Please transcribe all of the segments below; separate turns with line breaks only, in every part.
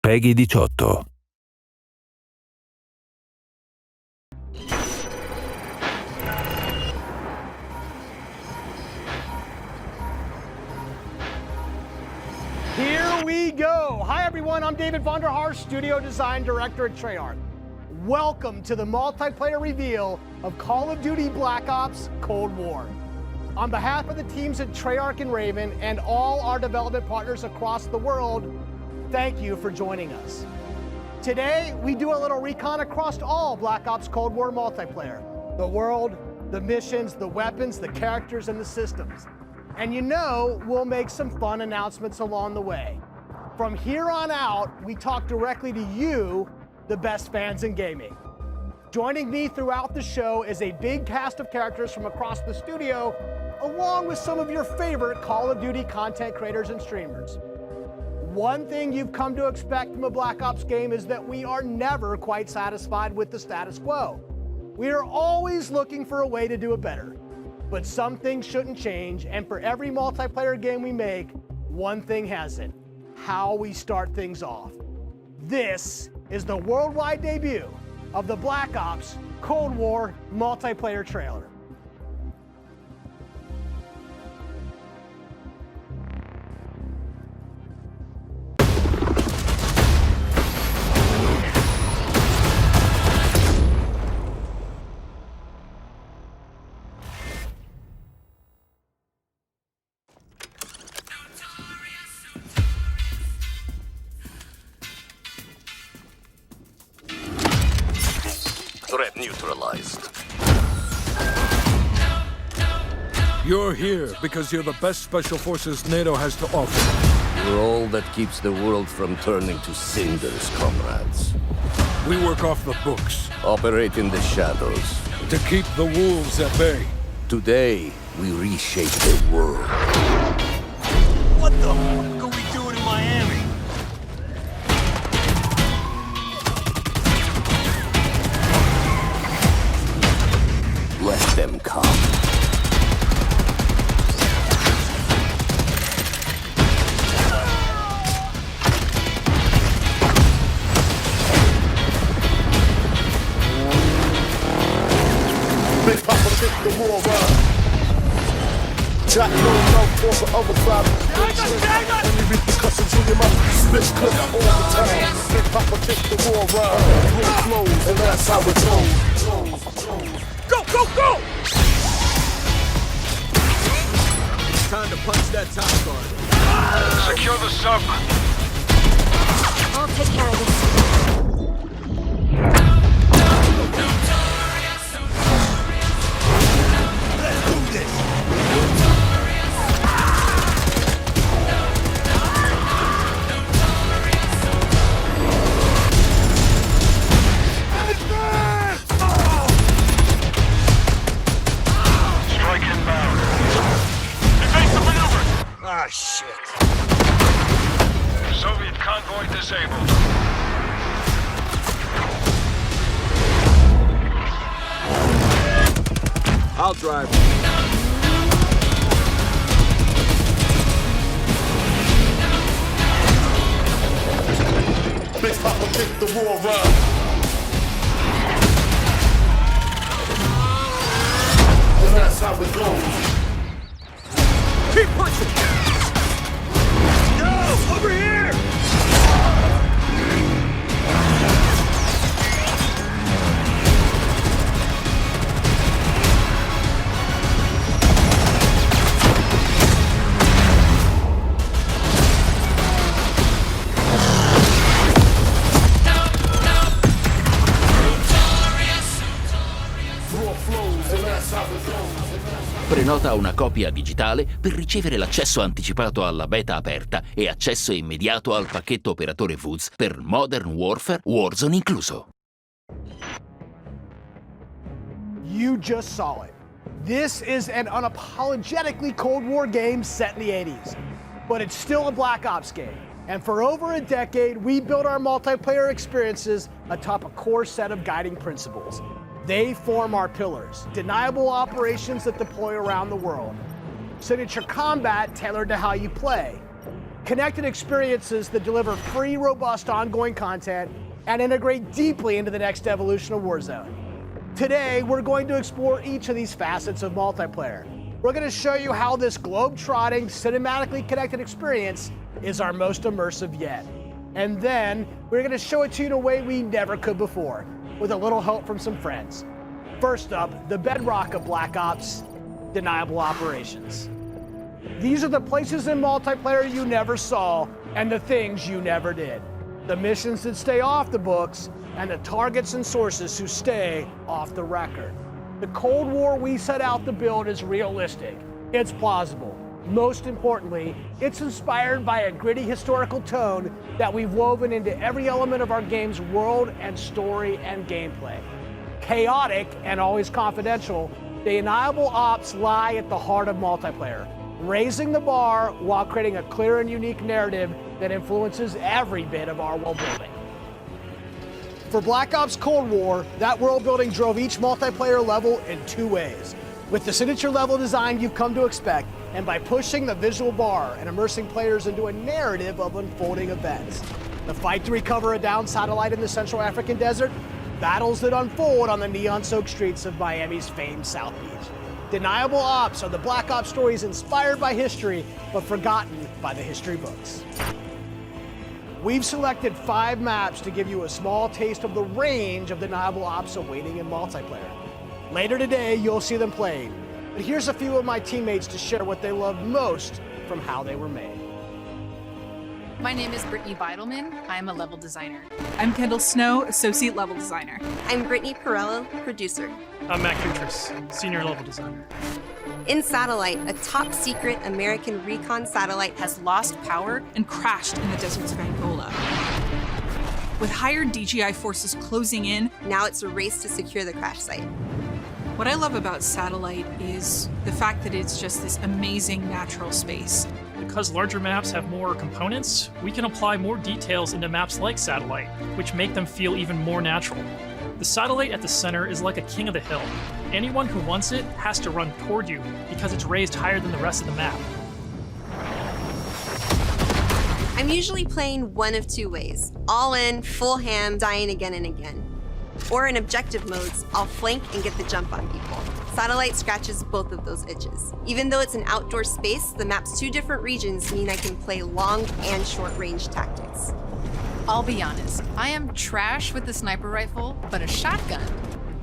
Peggy 18.
Here we go. Hi everyone, I'm David Vonderhaar, Studio Design Director at Treyarch. Welcome to the multiplayer reveal of Call of Duty Black Ops Cold War. On behalf of the teams at Treyarch and Raven and all our development partners across the world, thank you for joining us. Today, we do a little recon across all Black Ops Cold War multiplayer. The world, the missions, the weapons, the characters, and the systems. And you know, we'll make some fun announcements along the way. From here on out, we talk directly to you, the best fans in gaming. Joining me throughout the show is a big cast of characters from across the studio, along with some of your favorite Call of Duty content creators and streamers. One thing you've come to expect from a Black Ops game is that we are never quite satisfied with the status quo. We are always looking for a way to do it better. But some things shouldn't change, and for every multiplayer game we make, one thing hasn't: how we start things off. This is the worldwide debut of the Black Ops Cold War multiplayer trailer.
Threat neutralized.
You're here because you're the best special forces NATO has to offer.
You're all that keeps the world from turning to cinders, comrades.
We work off the books
Operate in the shadows.
to keep the wolves at bay.
Today, we reshape the world.
What the fuck are we doing in Miami?
Let them come.
Big Papa took the war around. Jack no love for the other side. Any repercussions in your mouth. Spit clip all the time. Big Papa took the war around. Rule flows, and that's how it goes.
Go, go, go! It's time to punch that top guard.
Secure the sub.
I'll take care of this.
Let's do this!
Strike inbound. Evasive maneuver.
Ah, shit.
Soviet convoy disabled.
I'll drive.
Big Papa took the war around. And that's how it goes.
Keep punching! Go! Over here!
War flows, and that's how it goes.
Prenota una copia digitale per ricevere l'accesso anticipato alla beta aperta e accesso immediato al pacchetto operatore VUZ per Modern Warfare, Warzone incluso.
You just saw it. This is an unapologetically Cold War game set in the 80s, but it's still a Black Ops game. And for over a decade, we built our multiplayer experiences atop a core set of guiding principles. They form our pillars: deniable operations that deploy around the world, signature combat tailored to how you play, Connected experiences that deliver free, robust, ongoing content and integrate deeply into the next evolution of Warzone. Today, we're going to explore each of these facets of multiplayer. We're going to show you how this globe-trotting, cinematically connected experience is our most immersive yet. And then, we're going to show it to you in a way we never could before, with a little help from some friends. First up, the bedrock of Black Ops, deniable operations. These are the places in multiplayer you never saw and the things you never did. The missions that stay off the books and the targets and sources who stay off the record. The Cold War we set out to build is realistic. It's plausible. Most importantly, it's inspired by a gritty historical tone that we've woven into every element of our game's world and story and gameplay. Chaotic and always confidential, the deniable ops lie at the heart of multiplayer, raising the bar while creating a clear and unique narrative that influences every bit of our world building. For Black Ops Cold War, that world building drove each multiplayer level in two ways. With the signature level design you've come to expect, and by pushing the visual bar and immersing players into a narrative of unfolding events. The fight to recover a downed satellite in the Central African desert, battles that unfold on the neon-soaked streets of Miami's famed South Beach. Deniable ops are the Black Ops stories inspired by history, but forgotten by the history books. We've selected 5 maps to give you a small taste of the range of deniable ops awaiting in multiplayer. Later today, you'll see them played. But here's a few of my teammates to share what they loved most from how they were made.
My name is Brittany Beidelman. I'm a level designer.
I'm Kendall Snow, associate level designer.
I'm Brittany Perello, producer.
I'm Matt Kutris, senior level designer.
In Satellite, a top secret American recon satellite
Has lost power
and crashed in the deserts of Angola. With higher DGI forces closing in,
now it's a race to secure the crash site.
what I love about Satellite is the fact that it's just this amazing natural space.
Because larger maps have more components, we can apply more details into maps like Satellite, which make them feel even more natural. The satellite at the center is like a king of the hill. Anyone who wants it has to run toward you because it's raised higher than the rest of the map.
I'm usually playing one of two ways. All in, full ham, dying again and again. Or in objective modes, I'll flank and get the jump on people. Satellite scratches both of those itches. Even though it's an outdoor space, the map's two different regions mean I can play long and short range tactics.
I'll be honest, I am trash with the sniper rifle, but a shotgun,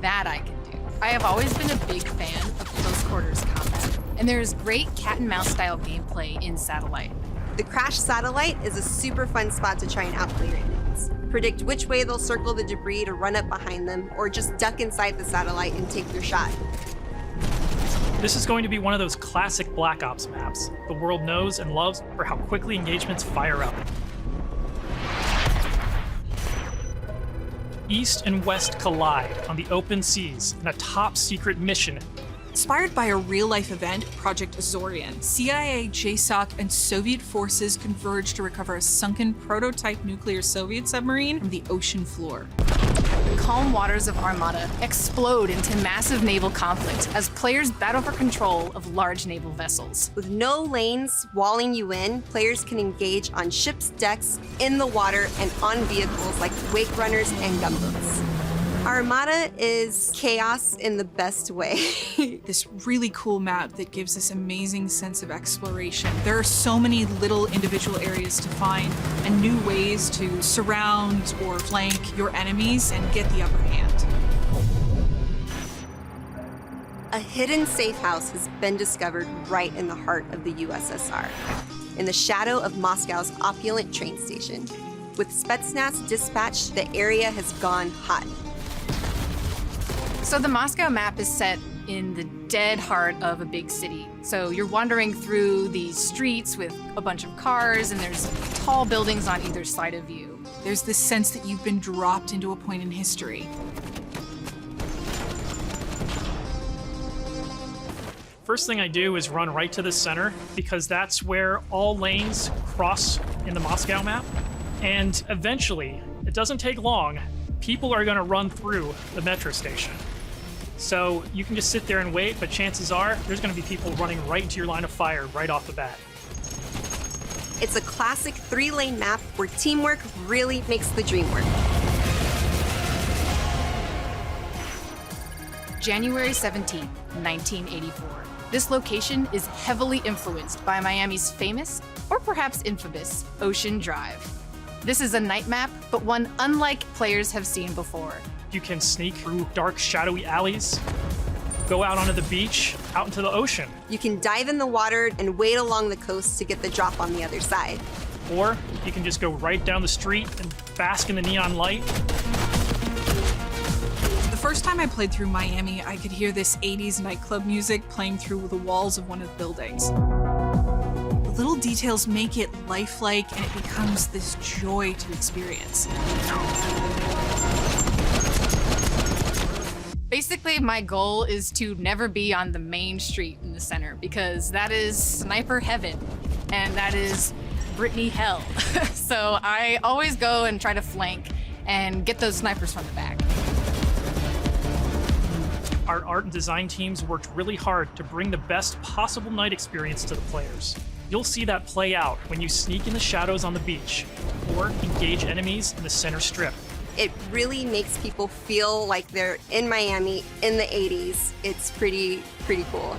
that I can do. I have always been a big fan of close quarters combat, and there is great cat and mouse style gameplay in Satellite.
The crashed satellite is a super fun spot to try and outplay your enemies. Predict which way they'll circle the debris to run up behind them, or just duck inside the satellite and take your shot.
This is going to be one of those classic Black Ops maps the world knows and loves for how quickly engagements fire up. East and West collide on the open seas in a top-secret mission.
Inspired by a real-life event, Project Azorian, CIA, JSOC, and Soviet forces converged to recover a sunken prototype nuclear Soviet submarine from the ocean floor.
The calm waters of Armada explode into massive naval conflict as players battle for control of large naval vessels.
With no lanes walling you in, players can engage on ships' decks, in the water, and on vehicles like wake runners and gunboats. Armada is chaos in the best way.
This really cool map that gives this amazing sense of exploration. There are so many little individual areas to find and new ways to surround or flank your enemies and get the upper hand.
A hidden safe house has been discovered right in the heart of the USSR, in the shadow of Moscow's opulent train station. With Spetsnaz dispatched, the area has gone hot.
So the Moscow map is set in the dead heart of a big city. So you're wandering through these streets with a bunch of cars, and there's tall buildings on either side of you.
There's this sense that you've been dropped into a point in history.
First thing I do is run right to the center because that's where all lanes cross in the Moscow map. And eventually, it doesn't take long, people are gonna run through the metro station. So you can just sit there and wait, but chances are there's gonna be people running right into your line of fire right off the bat.
It's a classic 3-lane map where teamwork really makes the dream work.
January 17th, 1984. This location is heavily influenced by Miami's famous, or perhaps infamous, Ocean Drive. This is a night map, but one unlike players have seen before.
You can sneak through dark, shadowy alleys, go out onto the beach, out into the ocean.
You can dive in the water and wade along the coast to get the drop on the other side.
Or you can just go right down the street and bask in the neon light.
The first time I played through Miami, I could hear this 80s nightclub music playing through the walls of one of the buildings. The little details make it lifelike, and it becomes this joy to experience.
Basically, my goal is to never be on the main street in the center, because that is sniper heaven, and that is Brittany hell. So I always go and try to flank and get those snipers from the back.
Our art and design teams worked really hard to bring the best possible night experience to the players. You'll see that play out when you sneak in the shadows on the beach or engage enemies in the center strip.
It really makes people feel like they're in Miami in the 80s. It's pretty cool.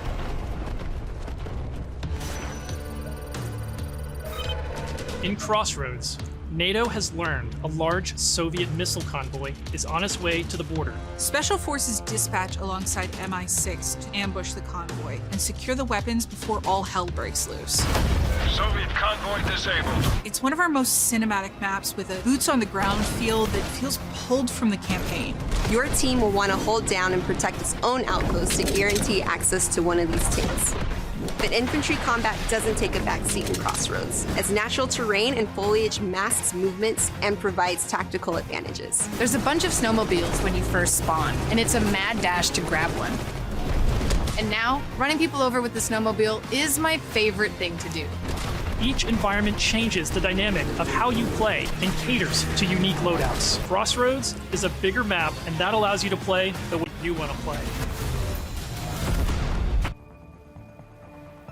In Crossroads, NATO has learned a large Soviet missile convoy is on its way to the border.
Special forces dispatch alongside MI6 to ambush the convoy and secure the weapons before all hell breaks loose.
Soviet convoy disabled.
It's one of our most cinematic maps with a boots-on-the-ground feel that feels pulled from the campaign.
Your team will want to hold down and protect its own outpost to guarantee access to one of these tanks. But infantry combat doesn't take a backseat in Crossroads, as natural terrain and foliage masks movements and provides tactical advantages.
There's a bunch of snowmobiles when you first spawn, and it's a mad dash to grab one. And now, running people over with the snowmobile is my favorite thing to do.
Each environment changes the dynamic of how you play and caters to unique loadouts. Crossroads is a bigger map, and that allows you to play the way you want to play.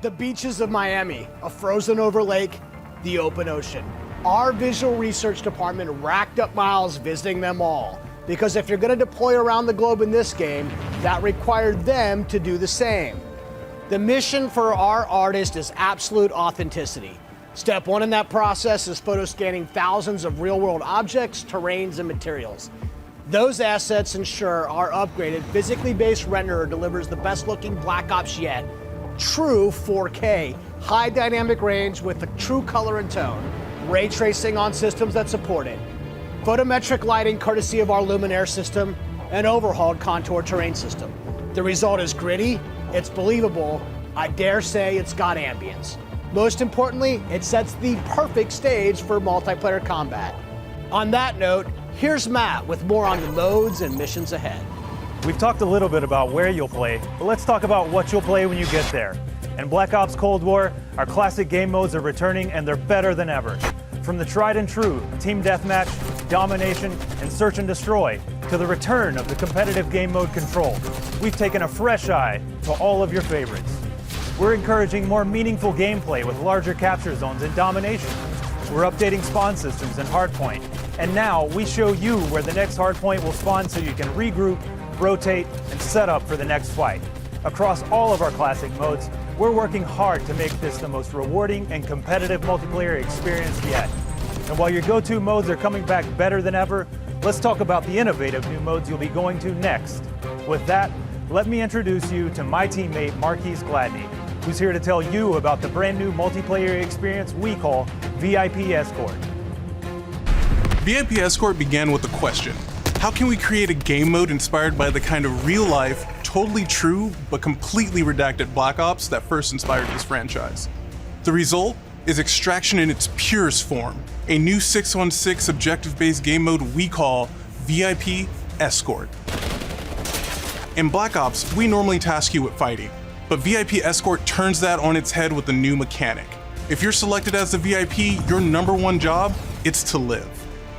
The beaches of Miami, a frozen over lake, the open ocean. Our visual research department racked up miles visiting them all, because if you're going to deploy around the globe in this game, that required them to do the same. The mission for our artist is absolute authenticity. Step one in that process is photo scanning thousands of real-world objects, terrains, and materials. Those assets ensure our upgraded, physically based renderer delivers the best-looking Black Ops yet. True 4K, high dynamic range with the true color and tone, ray tracing on systems that support it, photometric lighting courtesy of our Luminaire system, and overhauled contour terrain system. The result is gritty, it's believable, I dare say it's got ambience. Most importantly, it sets the perfect stage for multiplayer combat. On that note, here's Matt with more on the modes and missions ahead.
We've talked a little bit about where you'll play, but let's talk about what you'll play when you get there. In Black Ops Cold War, our classic game modes are returning, and they're better than ever. From the tried and true Team Deathmatch, Domination, and Search and Destroy, to the return of the competitive game mode Control, we've taken a fresh eye to all of your favorites. We're encouraging more meaningful gameplay with larger capture zones and Domination. We're updating spawn systems in Hardpoint, and now we show you where the next Hardpoint will spawn so you can regroup, rotate, and set up for the next fight. Across all of our classic modes, we're working hard to make this the most rewarding and competitive multiplayer experience yet. And while your go-to modes are coming back better than ever, let's talk about the innovative new modes you'll be going to next. With that, let me introduce you to my teammate Marquise Gladney, who's here to tell you about the brand new multiplayer experience we call VIP Escort.
VIP Escort began with a question. How can we create a game mode inspired by the kind of real-life, totally true, but completely redacted Black Ops that first inspired this franchise? The result is Extraction in its purest form, a new 6-on-6 objective-based game mode we call VIP Escort. In Black Ops, we normally task you with fighting, but VIP Escort turns that on its head with a new mechanic. If you're selected as the VIP, your #1 job is to live.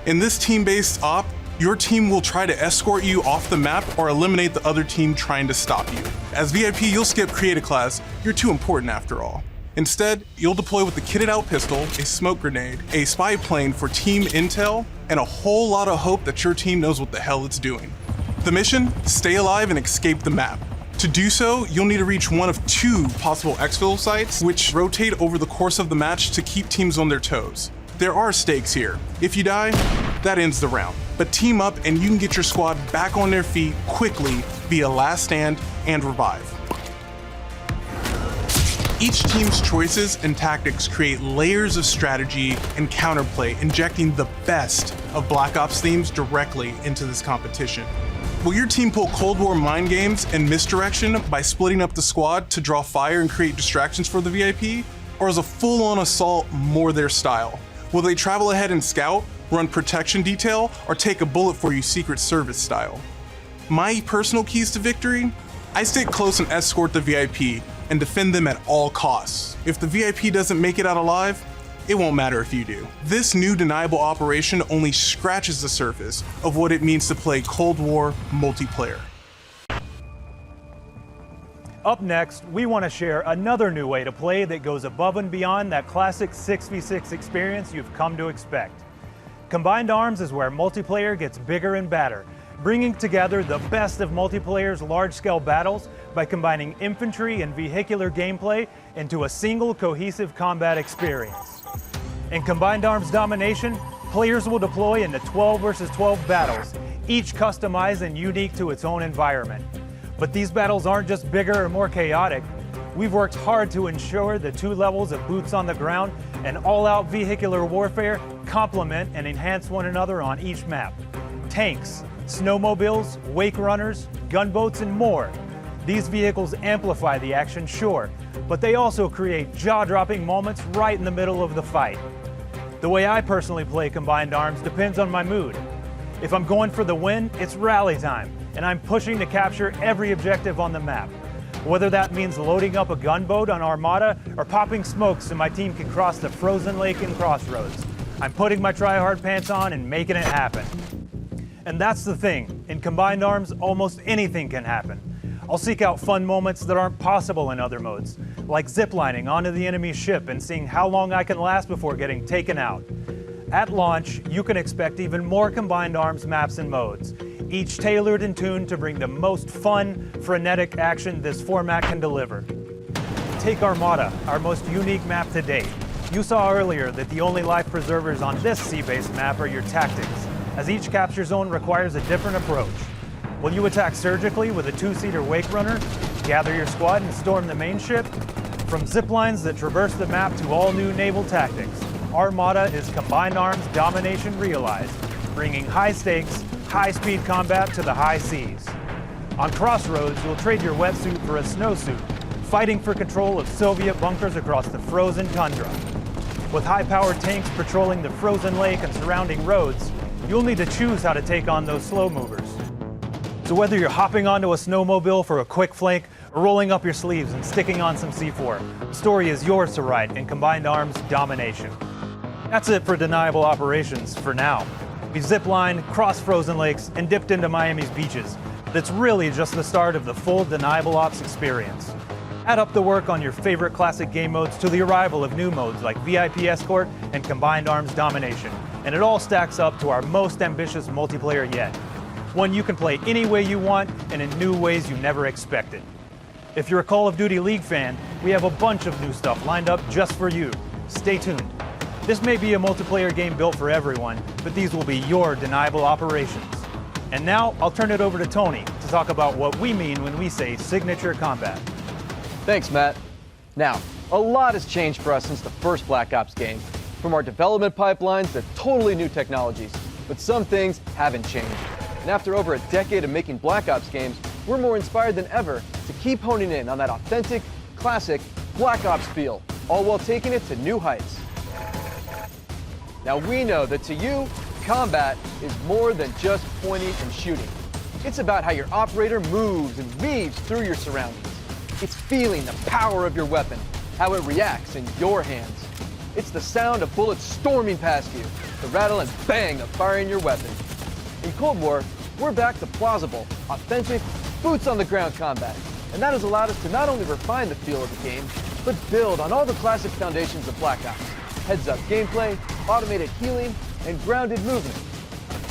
In this team-based op, your team will try to escort you off the map or eliminate the other team trying to stop you. As VIP, you'll skip Create a Class, you're too important after all. Instead, you'll deploy with a kitted out pistol, a smoke grenade, a spy plane for team intel, and a whole lot of hope that your team knows what the hell it's doing. The mission? Stay alive and escape the map. To do so, you'll need to reach one of 2 possible exfil sites, which rotate over the course of the match to keep teams on their toes. There are stakes here. If you die, that ends the round. But team up and you can get your squad back on their feet quickly via last stand and revive. Each team's choices and tactics create layers of strategy and counterplay, injecting the best of Black Ops themes directly into this competition. Will your team pull Cold War mind games and misdirection by splitting up the squad to draw fire and create distractions for the VIP? Or is a full-on assault more their style? Will they travel ahead and scout, run protection detail, or take a bullet for you Secret Service style? My personal keys to victory? I stay close and escort the VIP and defend them at all costs. If the VIP doesn't make it out alive, it won't matter if you do. This new deniable operation only scratches the surface of what it means to play Cold War multiplayer.
Up next, we want to share another new way to play that goes above and beyond that classic 6v6 experience you've come to expect. Combined Arms is where multiplayer gets bigger and badder, bringing together the best of multiplayer's large-scale battles by combining infantry and vehicular gameplay into a single cohesive combat experience. In Combined Arms Domination, players will deploy into 12 versus 12 battles, each customized and unique to its own environment. But these battles aren't just bigger or more chaotic. We've worked hard to ensure the 2 levels of boots on the ground and all-out vehicular warfare complement and enhance one another on each map. Tanks, snowmobiles, wake runners, gunboats, and more. These vehicles amplify the action, sure, but they also create jaw-dropping moments right in the middle of the fight. The way I personally play Combined Arms depends on my mood. If I'm going for the win, it's rally time, and I'm pushing to capture every objective on the map. Whether that means loading up a gunboat on Armada or popping smokes so my team can cross the frozen lake in Crossroads, I'm putting my try-hard pants on and making it happen. And that's the thing, in Combined Arms, almost anything can happen. I'll seek out fun moments that aren't possible in other modes, like ziplining onto the enemy ship and seeing how long I can last before getting taken out. At launch, you can expect even more Combined Arms maps and modes, each tailored and tuned to bring the most fun, frenetic action this format can deliver. Take Armada, our most unique map to date. You saw earlier that the only life preservers on this sea-based map are your tactics, as each capture zone requires a different approach. Will you attack surgically with a 2-seater wake runner, gather your squad and storm the main ship? From ziplines that traverse the map to all new naval tactics, Armada is Combined Arms Domination realized, bringing high stakes, high-speed combat to the high seas. On Crossroads, you'll trade your wetsuit for a snowsuit, fighting for control of Soviet bunkers across the frozen tundra. With high-powered tanks patrolling the frozen lake and surrounding roads, you'll need to choose how to take on those slow movers. So whether you're hopping onto a snowmobile for a quick flank or rolling up your sleeves and sticking on some C4, the story is yours to write in Combined Arms Domination. That's it for Deniable Operations for now. We've ziplined, crossed frozen lakes, and dipped into Miami's beaches. But it's really just the start of the full Deniable Ops experience. Add up the work on your favorite classic game modes to the arrival of new modes like VIP Escort and Combined Arms Domination, and it all stacks up to our most ambitious multiplayer yet. One you can play any way you want and in new ways you never expected. If you're a Call of Duty League fan, we have a bunch of new stuff lined up just for you. Stay tuned. This may be a multiplayer game built for everyone, but these will be your Deniable Operations. And now, I'll turn it over to Tony to talk about what we mean when we say signature combat.
Thanks, Matt. Now, a lot has changed for us since the first Black Ops game, from our development pipelines to totally new technologies, but some things haven't changed. And after over a decade of making Black Ops games, we're more inspired than ever to keep honing in on that authentic, classic Black Ops feel, all while taking it to new heights. Now we know that to you, combat is more than just pointing and shooting. It's about how your operator moves and weaves through your surroundings. It's feeling the power of your weapon, how it reacts in your hands. It's the sound of bullets storming past you, the rattle and bang of firing your weapon. In Cold War, we're back to plausible, authentic, boots-on-the-ground combat, and that has allowed us to not only refine the feel of the game, but build on all the classic foundations of Black Ops. Heads-up gameplay, automated healing, and grounded movement.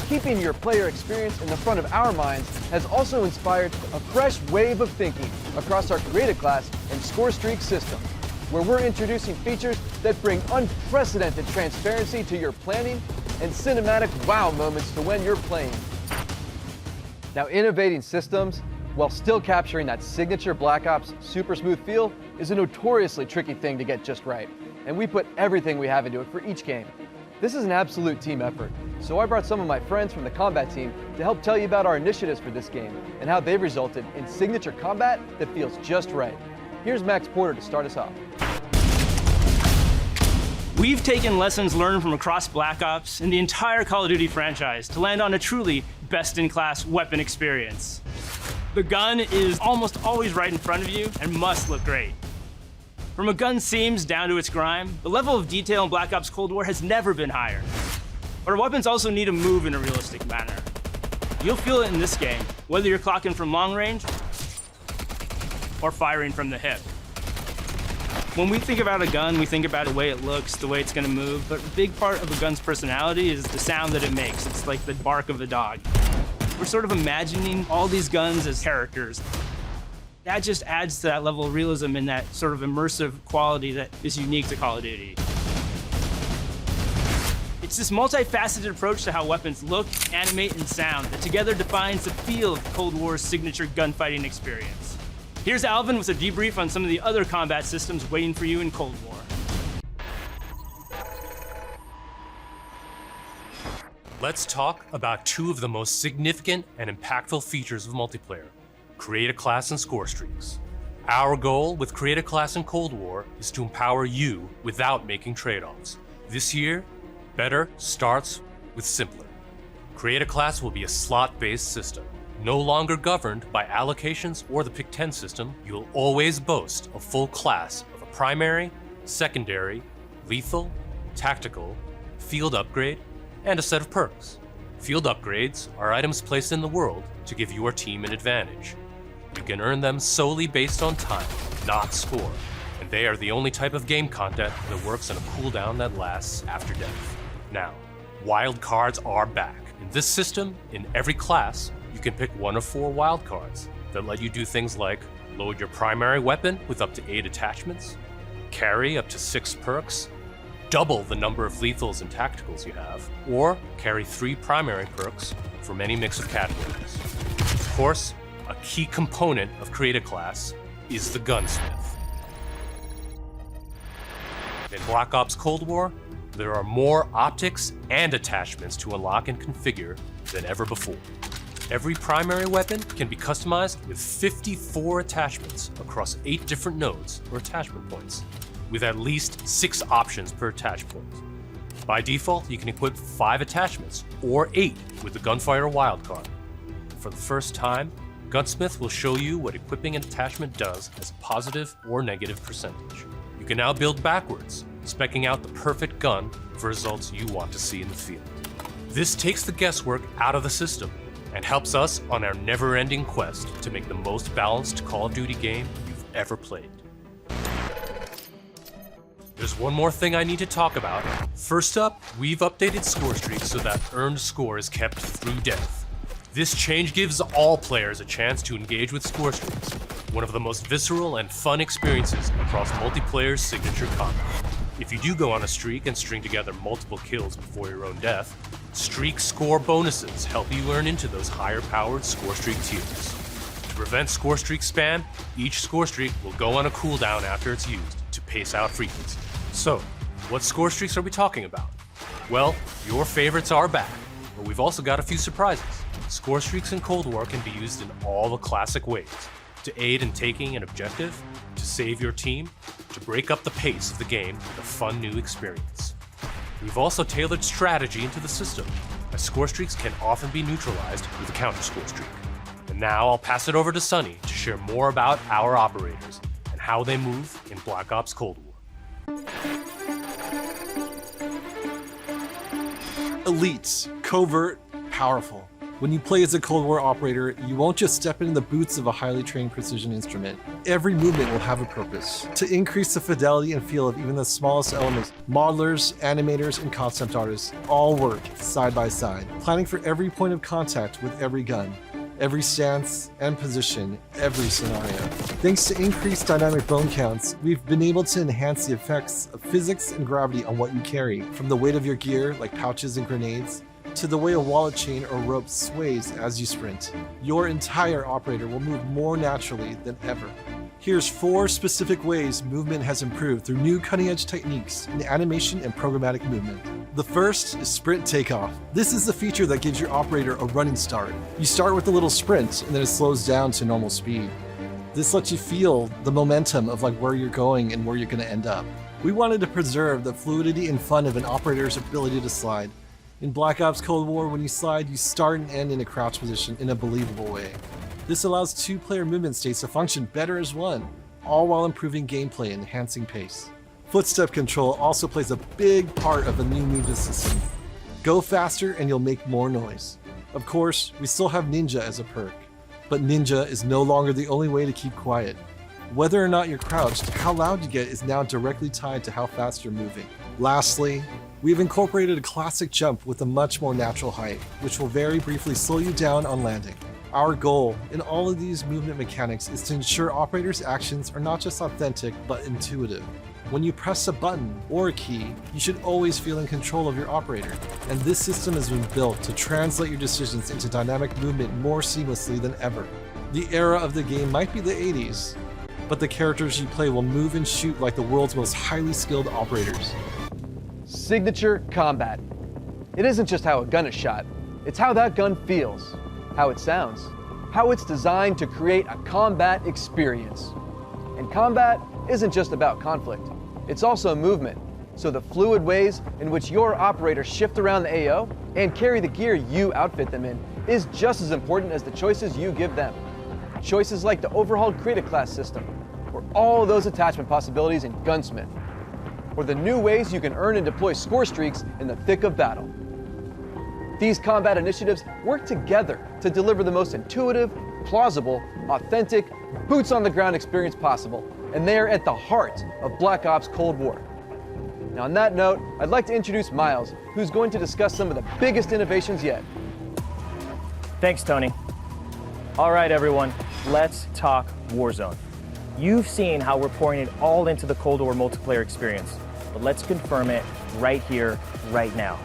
Keeping your player experience in the front of our minds has also inspired a fresh wave of thinking across our created class and score streak system, where we're introducing features that bring unprecedented transparency to your planning and cinematic wow moments to when you're playing. Now, innovating systems while still capturing that signature Black Ops super smooth feel is a notoriously tricky thing to get just right, and we put everything we have into it for each game. This is an absolute team effort, so I brought some of my friends from the combat team to help tell you about our initiatives for this game and how they've resulted in signature combat that feels just right. Here's Max Porter to start us off.
We've taken lessons learned from across Black Ops and the entire Call of Duty franchise to land on a truly best-in-class weapon experience. The gun is almost always right in front of you and must look great. From a gun's seams down to its grime, the level of detail in Black Ops Cold War has never been higher. But our weapons also need to move in a realistic manner. You'll feel it in this game, whether you're clocking from long range or firing from the hip. When we think about a gun, we think about the way it looks, the way it's gonna move, but a big part of a gun's personality is the sound that it makes. It's like the bark of a dog. We're sort of imagining all these guns as characters. That just adds to that level of realism and that sort of immersive quality that is unique to Call of Duty. It's this multifaceted approach to how weapons look, animate, and sound that together defines the feel of Cold War's signature gunfighting experience. Here's Alvin with a debrief on some of the other combat systems waiting for you in Cold War.
Let's talk about two of the most significant and impactful features of multiplayer: create a class and score streaks. Our goal with Create a Class in Cold War is to empower you without making trade-offs. This year, better starts with simpler. Create a Class will be a slot-based system. No longer governed by allocations or the Pick 10 system, you'll always boast a full class of a primary, secondary, lethal, tactical, field upgrade, and a set of perks. Field upgrades are items placed in the world to give your team an advantage. You can earn them solely based on time, not score, and they are the only type of game content that works on a cooldown that lasts after death. Now, wild cards are back. In this system, in every class, you can pick one of 4 wild cards that let you do things like load your primary weapon with up to 8 attachments, carry up to 6 perks, double the number of lethals and tacticals you have, or carry 3 primary perks from any mix of categories. Of course, a key component of Create a Class is the gunsmith. In Black Ops Cold War, there are more optics and attachments to unlock and configure than ever before. Every primary weapon can be customized with 54 attachments across 8 different nodes or attachment points, with at least 6 options per attach point. By default, you can equip 5 attachments, or 8 with the Gunfighter wildcard. For the first time, Gunsmith will show you what equipping an attachment does as a positive or negative percentage. You can now build backwards, speccing out the perfect gun for results you want to see in the field. This takes the guesswork out of the system and helps us on our never-ending quest to make the most balanced Call of Duty game you've ever played. There's one more thing I need to talk about. First up, we've updated score streaks so that earned score is kept through death. This change gives all players a chance to engage with score streaks, one of the most visceral and fun experiences across multiplayer's signature combat. If you do go on a streak and string together multiple kills before your own death, streak score bonuses help you earn into those higher-powered score streak tiers. To prevent score streak spam, each score streak will go on a cooldown after it's used to pace out frequency. So, what score streaks are we talking about? Well, your favorites are back, but we've also got a few surprises. Score streaks in Cold War can be used in all the classic ways: to aid in taking an objective, to save your team, to break up the pace of the game with a fun new experience. We've also tailored strategy into the system, as score streaks can often be neutralized with a counter score streak. And now I'll pass it over to Sunny to share more about our operators and how they move in Black Ops Cold War.
Elites, covert, powerful. When you play as a Cold War operator, you won't just step into the boots of a highly trained precision instrument. Every movement will have a purpose. To increase the fidelity and feel of even the smallest elements, modelers, animators, and concept artists all work side by side, planning for every point of contact with every gun, every stance and position, every scenario. Thanks to increased dynamic bone counts, we've been able to enhance the effects of physics and gravity on what you carry, from the weight of your gear, like pouches and grenades, to the way a wallet chain or rope sways as you sprint. Your entire operator will move more naturally than ever. Here's 4 specific ways movement has improved through new cutting-edge techniques in animation and programmatic movement. The first is sprint takeoff. This is the feature that gives your operator a running start. You start with a little sprint and then it slows down to normal speed. This lets you feel the momentum of where you're going and where you're going to end up. We wanted to preserve the fluidity and fun of an operator's ability to slide. In Black Ops Cold War, when you slide, you start and end in a crouch position in a believable way. This allows 2-player movement states to function better as one, all while improving gameplay and enhancing pace. Footstep control also plays a big part of the new movement system. Go faster and you'll make more noise. Of course, we still have Ninja as a perk, but Ninja is no longer the only way to keep quiet. Whether or not you're crouched, how loud you get is now directly tied to how fast you're moving. Lastly, we've incorporated a classic jump with a much more natural height, which will very briefly slow you down on landing. Our goal in all of these movement mechanics is to ensure operators' actions are not just authentic, but intuitive. When you press a button or a key, you should always feel in control of your operator, and this system has been built to translate your decisions into dynamic movement more seamlessly than ever. The era of the game might be the 80s, but the characters you play will move and shoot like the world's most highly skilled operators.
Signature combat. It isn't just how a gun is shot, it's how that gun feels, how it sounds, how it's designed to create a combat experience. And combat isn't just about conflict, it's also movement. So the fluid ways in which your operators shift around the AO and carry the gear you outfit them in is just as important as the choices you give them. Choices like the overhauled Create a Class system, or all those attachment possibilities in Gunsmith, or the new ways you can earn and deploy score streaks in the thick of battle. These combat initiatives work together to deliver the most intuitive, plausible, authentic, boots-on-the-ground experience possible, and they are at the heart of Black Ops Cold War. Now on that note, I'd like to introduce Miles, who's going to discuss some of the biggest innovations yet.
Thanks, Tony. All right, everyone, let's talk Warzone. You've seen how we're pouring it all into the Cold War multiplayer experience, but let's confirm it right here, right now.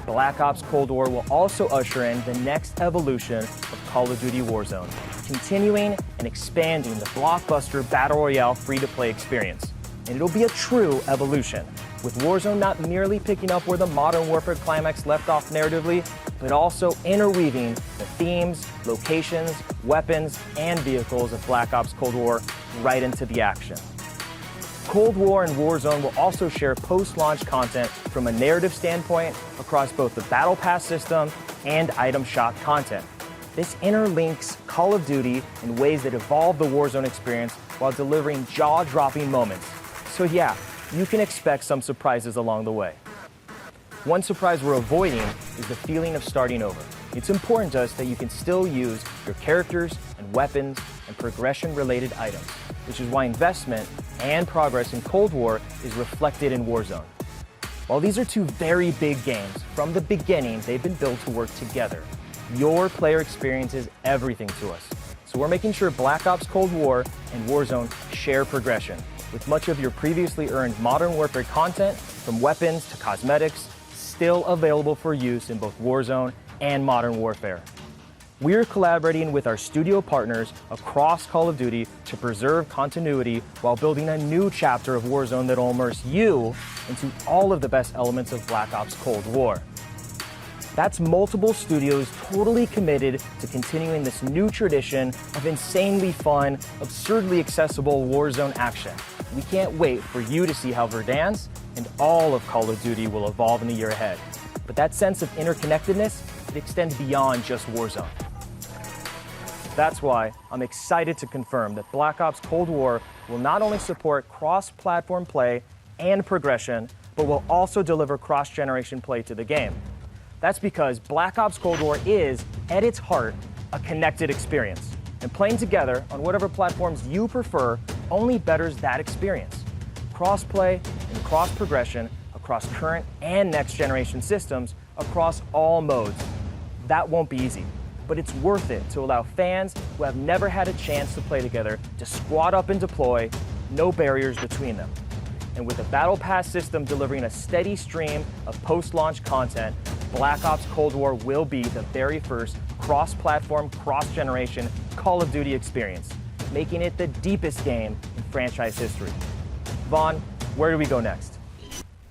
Black Ops Cold War will also usher in the next evolution of Call of Duty Warzone, continuing and expanding the blockbuster Battle Royale free-to-play experience. And it'll be a true evolution, with Warzone not merely picking up where the Modern Warfare climax left off narratively, but also interweaving the themes, locations, weapons, and vehicles of Black Ops Cold War right into the action. Cold War and Warzone will also share post-launch content from a narrative standpoint across both the Battle Pass system and item shop content. This interlinks Call of Duty in ways that evolve the Warzone experience while delivering jaw-dropping moments. So yeah, you can expect some surprises along the way. One surprise we're avoiding is the feeling of starting over. It's important to us that you can still use your characters and weapons and progression-related items, which is why investment and progress in Cold War is reflected in Warzone. While these are 2 very big games, from the beginning they've been built to work together. Your player experience is everything to us. So we're making sure Black Ops Cold War and Warzone share progression, with much of your previously earned Modern Warfare content, from weapons to cosmetics, still available for use in both Warzone and Modern Warfare. We're collaborating with our studio partners across Call of Duty to preserve continuity while building a new chapter of Warzone that'll immerse you into all of the best elements of Black Ops Cold War. That's multiple studios totally committed to continuing this new tradition of insanely fun, absurdly accessible Warzone action. We can't wait for you to see how Verdansk and all of Call of Duty will evolve in the year ahead. But that sense of interconnectedness, it extends beyond just Warzone. That's why I'm excited to confirm that Black Ops Cold War will not only support cross-platform play and progression, but will also deliver cross-generation play to the game. That's because Black Ops Cold War is, at its heart, a connected experience. And playing together on whatever platforms you prefer only betters that experience. Cross-play and cross-progression across current and next-generation systems across all modes. That won't be easy, but it's worth it to allow fans who have never had a chance to play together to squad up and deploy, no barriers between them. And with the Battle Pass system delivering a steady stream of post-launch content, Black Ops Cold War will be the very first cross-platform, cross-generation Call of Duty experience, making it the deepest game in franchise history. Vaughn, where do we go next?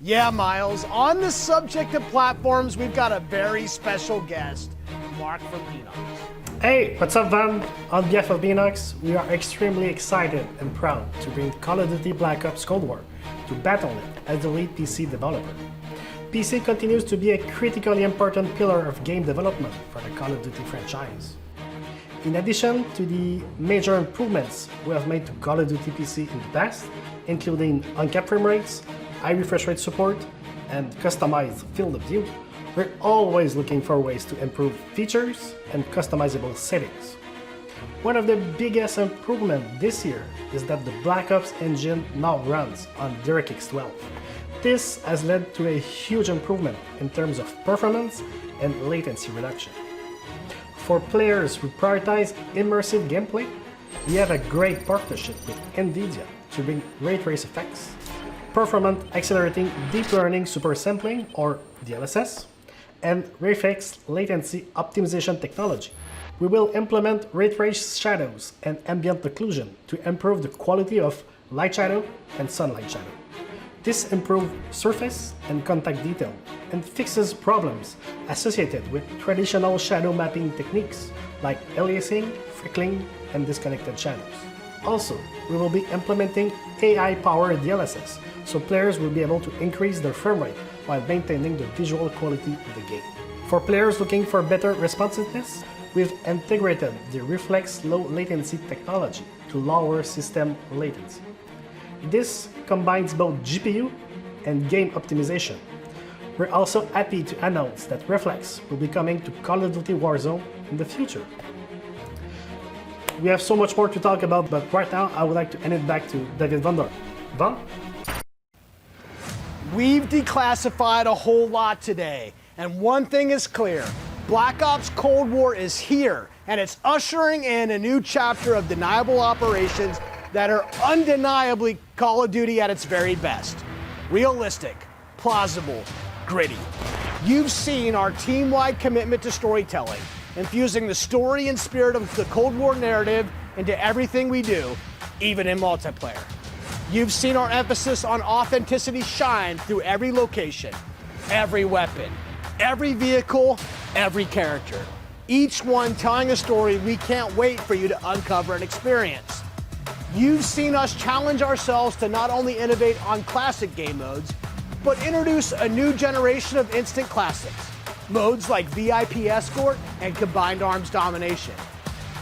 Yeah, Miles, on the subject of platforms, we've got a very special guest, Mark from Beanox.
Hey, what's up, Van? On behalf of Beanox, we are extremely excited and proud to bring Call of Duty Black Ops Cold War to Battle.net as the lead PC developer. PC continues to be a critically important pillar of game development for the Call of Duty franchise. In addition to the major improvements we have made to Call of Duty PC in the past, including uncapped frame rates, high refresh rate support, and customized field of view, we're always looking for ways to improve features and customizable settings. One of the biggest improvements this year is that the Black Ops engine now runs on DirectX 12. This has led to a huge improvement in terms of performance and latency reduction. For players who prioritize immersive gameplay, we have a great partnership with NVIDIA to bring ray trace effects, performant accelerating deep learning super sampling or DLSS, and reflex latency optimization technology. We will implement ray trace shadows and ambient occlusion to improve the quality of light shadow and sunlight shadow. This improves surface and contact detail and fixes problems associated with traditional shadow mapping techniques like aliasing, freckling, and disconnected shadows. Also, we will be implementing AI-powered DLSS, so players will be able to increase their frame rate while maintaining the visual quality of the game. For players looking for better responsiveness, we've integrated the Reflex low latency technology to lower system latency. This combines both GPU and game optimization. We're also happy to announce that Reflex will be coming to Call of Duty Warzone in the future. We have so much more to talk about, but right now I would like to hand it back to David Vonderhaar. Von?
We've declassified a whole lot today, and one thing is clear. Black Ops Cold War is here, and it's ushering in a new chapter of deniable operations that are undeniably Call of Duty at its very best. Realistic, plausible, gritty. You've seen our team-wide commitment to storytelling, infusing the story and spirit of the Cold War narrative into everything we do, even in multiplayer. You've seen our emphasis on authenticity shine through every location, every weapon, every vehicle, every character. Each one telling a story we can't wait for you to uncover and experience. You've seen us challenge ourselves to not only innovate on classic game modes, but introduce a new generation of instant classics. Modes like VIP Escort and Combined Arms Domination.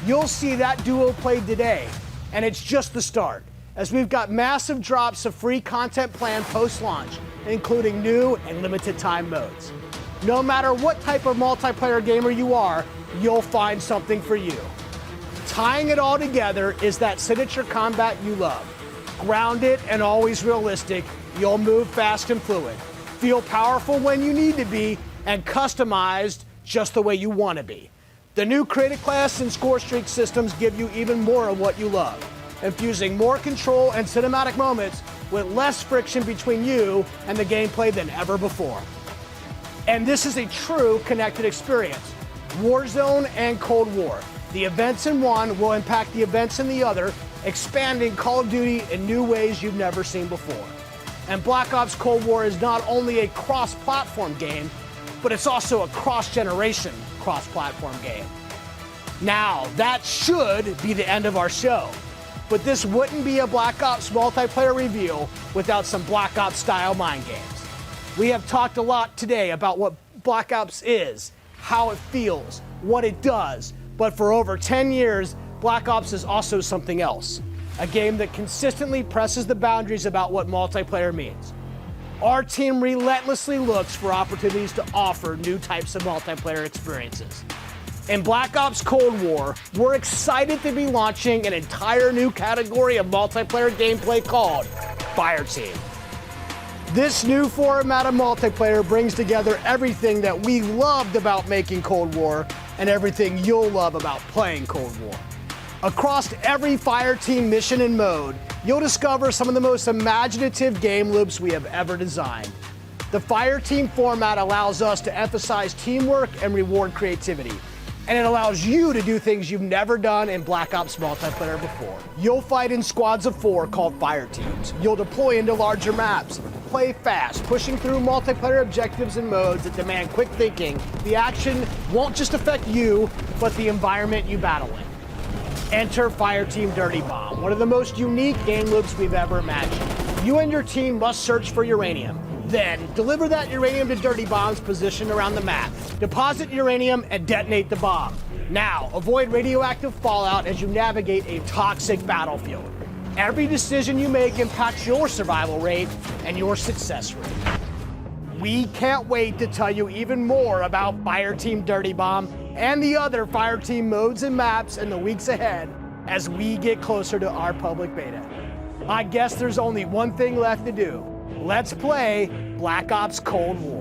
You'll see that duo played today, and it's just the start, as we've got massive drops of free content planned post-launch, including new and limited time modes. No matter what type of multiplayer gamer you are, you'll find something for you. Tying it all together is that signature combat you love. Grounded and always realistic, you'll move fast and fluid, feel powerful when you need to be, and customized just the way you want to be. The new Creative Class and Score Streak systems give you even more of what you love, infusing more control and cinematic moments with less friction between you and the gameplay than ever before. And this is a true connected experience. Warzone and Cold War. The events in one will impact the events in the other, expanding Call of Duty in new ways you've never seen before. And Black Ops Cold War is not only a cross-platform game, but it's also a cross-generation, cross-platform game. Now, that should be the end of our show, but this wouldn't be a Black Ops multiplayer reveal without some Black Ops style mind games. We have talked a lot today about what Black Ops is, how it feels, what it does, but for over 10 years, Black Ops is also something else. A game that consistently presses the boundaries about what multiplayer means. our team relentlessly looks for opportunities to offer new types of multiplayer experiences. In Black Ops Cold War, we're excited to be launching an entire new category of multiplayer gameplay called Fireteam. This new format of multiplayer brings together everything that we loved about making Cold War and everything you'll love about playing Cold War. Across every Fireteam mission and mode, you'll discover some of the most imaginative game loops we have ever designed. The Fireteam format allows us to emphasize teamwork and reward creativity. And it allows you to do things you've never done in Black Ops multiplayer before. You'll fight in squads of 4 called fire teams. You'll deploy into larger maps, play fast, pushing through multiplayer objectives and modes that demand quick thinking. The action won't just affect you, but the environment you battle in. Enter Fireteam Dirty Bomb, one of the most unique game loops we've ever imagined. You and your team must search for uranium. Then, deliver that uranium to Dirty Bombs positioned around the map. Deposit uranium and detonate the bomb. Now, avoid radioactive fallout as you navigate a toxic battlefield. Every decision you make impacts your survival rate and your success rate. We can't wait to tell you even more about Fireteam Dirty Bomb and the other Fireteam modes and maps in the weeks ahead as we get closer to our public beta. I guess there's only one thing left to do. Let's play Black Ops Cold War.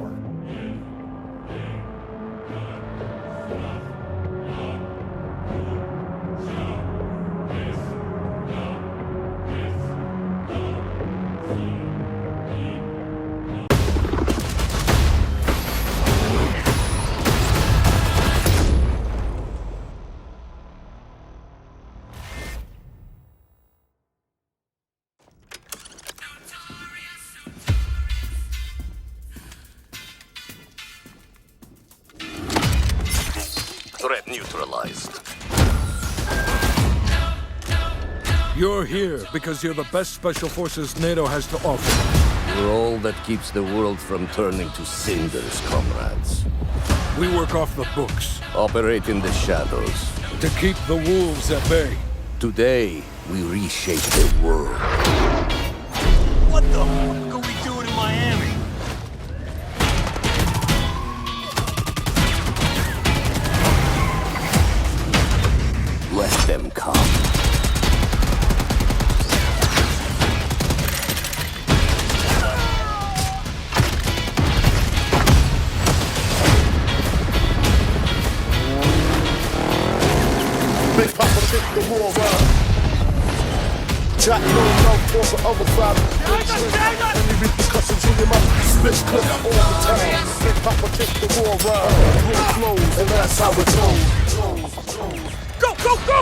Threat neutralized.
You're here because you're the best special forces NATO has to offer.
You're all that keeps the world from turning to cinders, comrades.
We work off the books.
Operate in the shadows.
To keep the wolves at bay.
Today, we reshape the world.
What the fuck are we doing in Miami?
Let them come.
Big Papa took the war around. Jack no love for the other side. Any repercussions in your mouth. Spit clip all the time. Big Papa took the war around. War flows, and that's how it goes.
Go, go, go!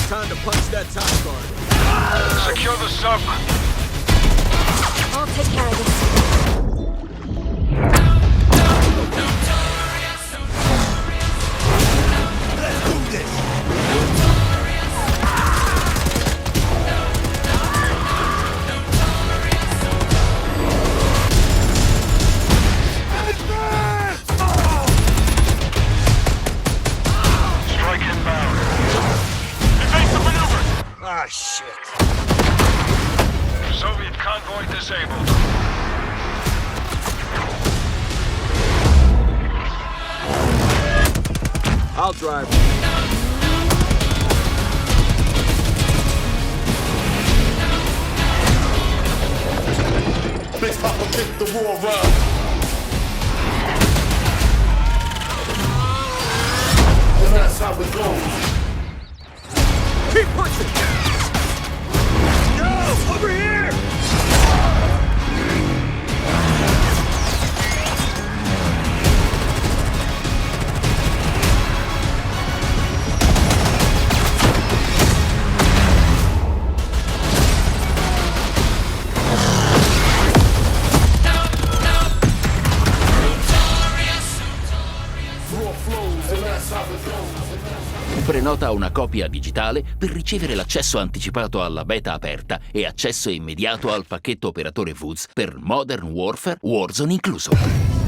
Time to punch that top guard.
Secure the sub.
I'll take care of this.
Let's do this!
Strike inbound. Evasive maneuver.
Ah, shit.
Soviet convoy disabled.
I'll drive.
Big Papa took the war around. And that's how it goes.
Keep pushing! No! Over here!
War flows, and that's how it goes.
Prenota una copia digitale per ricevere l'accesso anticipato alla beta aperta e accesso immediato al pacchetto operatore VUZ per Modern Warfare, Warzone incluso.